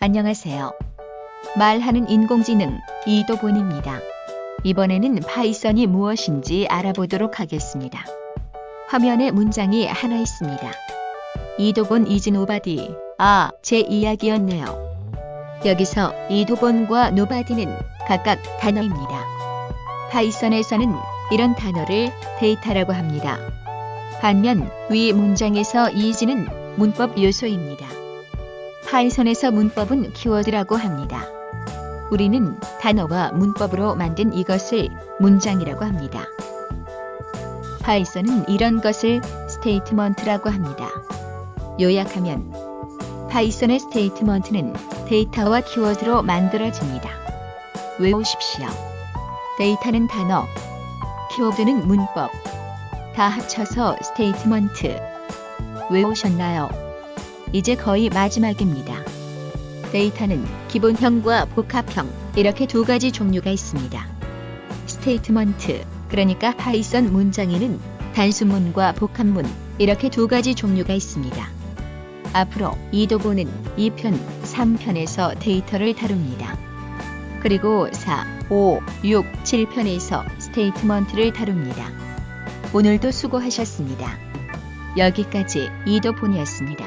안녕하세요. 말하는 인공지능 이도본입니다. 이번에는 파이썬이 무엇인지 알아보도록 하겠습니다. 화면에 문장이 하나 있습니다. 이도본 is nobody. 제 이야기였네요. 여기서 이도본과 nobody는 각각 단어입니다. 파이썬에서는 이런 단어를 데이터라고 합니다. 반면 위 문장에서 is는 문법 요소입니다. 파이썬에서 문법은 키워드라고 합니다. 우리는 단어와 문법으로 만든 이것을 문장이라고 합니다. 파이썬은 이런 것을 스테이트먼트라고 합니다. 요약하면 파이썬의 스테이트먼트는 데이터와 키워드로 만들어집니다. 외우십시오. 데이터는 단어, 키워드는 문법, 다 합쳐서 스테이트먼트. 외우셨나요? 이제 거의 마지막입니다. 데이터는 기본형과 복합형, 이렇게 두 가지 종류가 있습니다. 스테이트먼트, 그러니까 파이썬 문장에는 단수문과 복합문, 이렇게 두 가지 종류가 있습니다. 앞으로 이도본은 2편, 3편에서 데이터를 다룹니다. 그리고 4, 5, 6, 7편에서 스테이트먼트를 다룹니다. 오늘도 수고하셨습니다. 여기까지 이도본이었습니다.